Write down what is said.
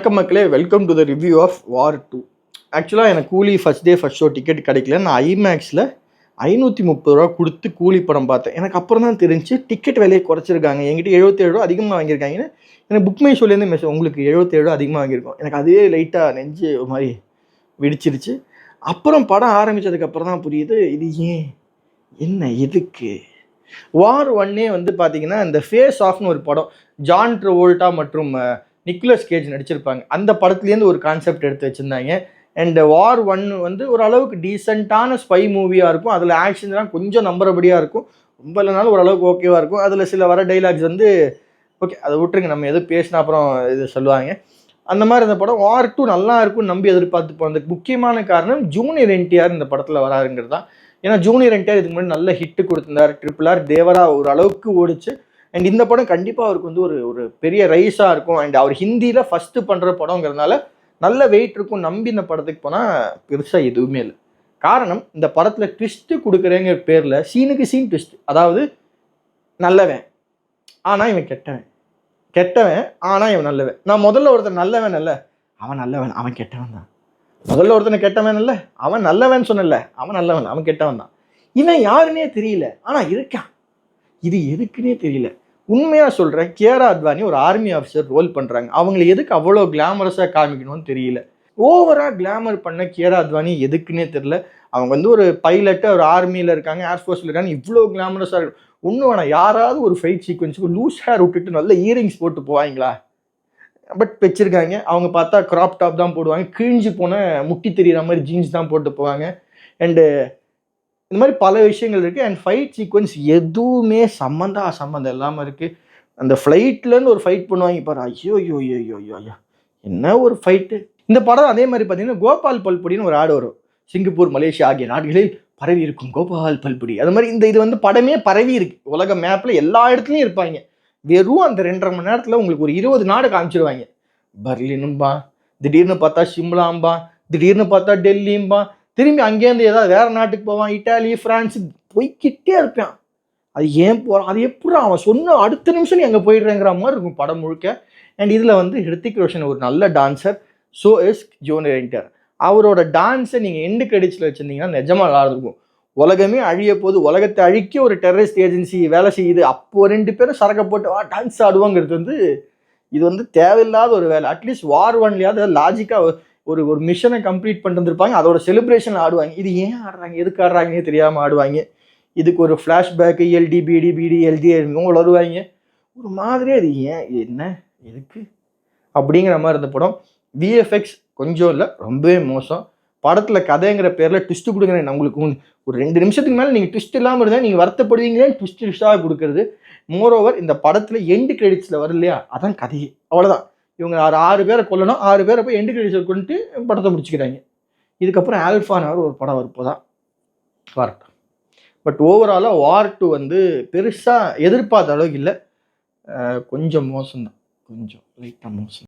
வணக்கம் மக்களே, welcome to the review of War 2. ஆக்சுவலாக எனக்கு Coolie first day first show ticket கிடைக்கல. நான் ஐமேக்ஸில் 530 ரூபா கொடுத்து கூலி படம் பார்த்தேன். எனக்கு அப்புறம் தான் தெரிஞ்சு டிக்கெட் விலையை குறைச்சிருக்காங்க. என்கிட்ட 77 ரூபா அதிகமாக வாங்கியிருக்காங்கன்னு எனக்கு புக் மை ஷோலேருந்து மெசேஜ், உங்களுக்கு 77 ரூபா அதிகமாக வாங்கியிருக்கோம். எனக்கு அதுவே லைட்டாக நெஞ்சு ஒரு மாதிரி வெடிச்சிருச்சு. அப்புறம் படம் ஆரம்பித்ததுக்கப்புறம் தான் புரியுது இது ஏன், என்ன, எதுக்கு. வார் 1 வந்து பார்த்தீங்கன்னா இந்த ஃபேஸ் ஆஃப்னு ஒரு படம், ஜான் ட்ரவோல்டா மற்றும் நிக்கோலஸ் கேஜ் நடிச்சிருப்பாங்க. அந்த படத்துலேருந்து ஒரு கான்செப்ட் எடுத்து வச்சுருந்தாங்க. அண்ட் வார் 1 வந்து ஓரளவுக்கு டீசெண்டான ஸ்பை மூவியாக இருக்கும். அதில் ஆக்ஷன்லாம் கொஞ்சம் நம்புறபடியாக இருக்கும், ரொம்ப இல்லைனாலும் ஓரளவுக்கு ஓகேவாக இருக்கும். அதில் சில வர டைலாக்ஸ் வந்து ஓகே, அதை விட்டுருங்க, நம்ம எதுவும் பேசினா அப்புறம் இது சொல்லுவாங்க. அந்த மாதிரி இந்த படம் வார் 2 நல்லா இருக்கும்னு நம்பி எதிர்பார்த்து போனதுக்கு முக்கியமான காரணம் ஜூனியர் என்டிஆர் இந்த படத்தில் வராருங்கிறது தான். ஏன்னா ஜூனியர் என்டிஆர் இதுக்கு முன்னாடி நல்ல ஹிட்டு கொடுத்துருந்தார். RRR, தேவரா ஒரு அளவுக்கு ஓடிச்சு. அண்ட் இந்த படம் கண்டிப்பாக அவருக்கு வந்து ஒரு பெரிய ரைஸாக இருக்கும். அண்ட் அவர் ஹிந்தியில் ஃபஸ்ட்டு பண்ணுற படங்கிறதுனால நல்ல வெயிட் இருக்கும். நம்பி இந்த படத்துக்கு போனால் பெருசாக எதுவுமே இல்லை. காரணம், இந்த படத்தில் ட்விஸ்ட்டு கொடுக்குறேங்கிற பேரில் சீனுக்கு சீன் ட்விஸ்ட். அதாவது நல்லவன் ஆனால் இவன் கெட்டவன், கெட்டவன் ஆனால் இவன் நல்லவன். நான் முதல்ல ஒருத்தன் நல்லவன் அல்ல, அவன் நல்லவன், அவன் கெட்டவன் தான். முதல்ல ஒருத்தனை கெட்டவன் இல்லை, அவன் நல்லவன் சொன்னல, அவன் நல்லவன், அவன் கெட்டவன் தான். இவன் யாருன்னே தெரியல ஆனால் இருக்கான். இது எதுக்குன்னே தெரியல. உண்மையாக சொல்கிறேன், கியாரா அத்வானி ஒரு ஆர்மி ஆஃபீஸர் ரோல் பண்ணுறாங்க. அவங்களை எதுக்கு அவ்வளோ கிளாமரஸாக காமிக்கணும்னு தெரியல. ஓவராக கிளாமர் பண்ண கியாரா அத்வானி எதுக்குன்னே தெரியல. அவங்க வந்து ஒரு பைலட்டு, ஒரு ஆர்மியில் இருக்காங்க, ஏர்ஃபோர்ஸில் இருக்காங்க, இவ்வளோ கிளாமரஸாக இருக்கும். ஒன்றும் வேணாம், யாராவது ஒரு ஃபைட் சீக்வன்ஸுக்கு லூஸ் ஹேர் விட்டுட்டு நல்ல இயரிங்ஸ் போட்டு போவாங்களா? பட் வச்சுருக்காங்க. அவங்க பார்த்தா க்ராப் டாப் தான் போடுவாங்க, கிழிஞ்சு போன முட்டி தெரிகிற மாதிரி ஜீன்ஸ் தான் போட்டு போவாங்க. அண்டு இந்த மாதிரி பல விஷயங்கள் இருக்குது. அண்ட் ஃபைட் சீக்வன்ஸ் எதுவுமே சம்மந்தம் இல்லாமல் இருக்குது. அந்த ஃப்ளைட்லேருந்து ஒரு ஃபைட் பண்ணுவாங்க பாரு, ஐயோ ஐயோ ஐயோ ஐயோ ஐயோ, என்ன ஒரு ஃபைட்டு. இந்த படம் அதே மாதிரி பார்த்தீங்கன்னா கோபால் பல்புடின்னு ஒரு ஆடு வரும். சிங்கப்பூர், மலேசியா ஆகிய நாடுகளில் பரவி இருக்கும் கோபால் பல்புடி. அது மாதிரி இது வந்து படமே பரவி இருக்கு. உலக மேப்பில் எல்லா இடத்துலையும் இருப்பாங்க. வெறும் அந்த 2.5 மணி நேரத்தில் உங்களுக்கு ஒரு 20 நாடு காமிச்சிருவாங்க. பர்லினும்பா, திடீர்னு பார்த்தா சிம்லாம்பா, திடீர்னு பார்த்தா டெல்லிம்பா, திரும்பி அங்கேருந்து ஏதாவது வேறு நாட்டுக்கு போவான், இட்டாலி, ஃப்ரான்ஸு, போய்கிட்டே இருப்பான். அது ஏன் போகிறான், அது எப்படி அவன் சொன்ன அடுத்த நிமிஷம் நீ அங்கே போயிடுறேங்கிற மாதிரி இருக்கும் படம் முழுக்க. அண்ட் இதில் வந்து ஹிருத்திக் ரோஷன் ஒரு நல்ல dancer, so is junior NTR. அவரோட டான்ஸை நீங்கள் எண்டு கிரெடிட்ஸில் வச்சுருந்தீங்கன்னா நிஜமாக நல்லா இருக்கும். உலகமே அழிய போது, உலகத்தை அழிக்க ஒரு டெரரிஸ்ட் ஏஜென்சி வேலை செய்யுது, அப்போது 2 பேரும் சரக்கை போட்டு டான்ஸ் ஆடுவாங்கிறது வந்து இது வந்து தேவையில்லாத ஒரு வேலை. அட்லீஸ்ட் வார் 1லையாவது லாஜிக்காக ஒரு மிஷனை கம்ப்ளீட் பண்ணிட்டு வந்துருப்பாங்க, அதோட செலிப்ரேஷன் ஆடுவாங்க. இது ஏன் ஆடுறாங்க, எதுக்கு ஆடுறாங்கன்னே தெரியாமல் ஆடுவாங்க. இதுக்கு ஒரு ஃப்ளாஷ்பேக்கு எல்டிபிடி வருவாங்க. ஒரு மாதிரியே அது ஏன், என்ன, எதுக்கு அப்படிங்கிற மாதிரி இருந்த படம். விஎஃப்எக்ஸ் கொஞ்சம் இல்லை, ரொம்பவே மோசம். படத்தில் கதைங்கிற பேரில் ட்விஸ்ட்டு கொடுக்குறேன். உங்களுக்கு ஒரு 2 நிமிஷத்துக்கு மேலே நீங்கள் ட்விஸ்ட் இல்லாமல் இருந்தால் நீங்கள் வருத்தப்படுவீங்களேன்னு ட்விஸ்டாக கொடுக்குறது. மோரோவர் இந்த படத்தில் எண்டு கிரெடிட்ஸில் வரும் இல்லையா, அதான் கதையே. அவ்வளோதான். இவங்க 6 பேரை கொல்லணும், 6 பேரை போய் எண்டு கிரெடிட்ஸை கொண்டுட்டு படத்தை முடிச்சுக்கிறாங்க. இதுக்கப்புறம் ஆல்ஃபான்னு ஒரு படம் வரப்போதான் வரட்டும். பட் ஓவராலாக வார் 2 வந்து பெருசாக எதிர்பார்த்த அளவுக்கு இல்லை, கொஞ்சம் மோசம்தான், கொஞ்சம் லைட்டாக மோசம்.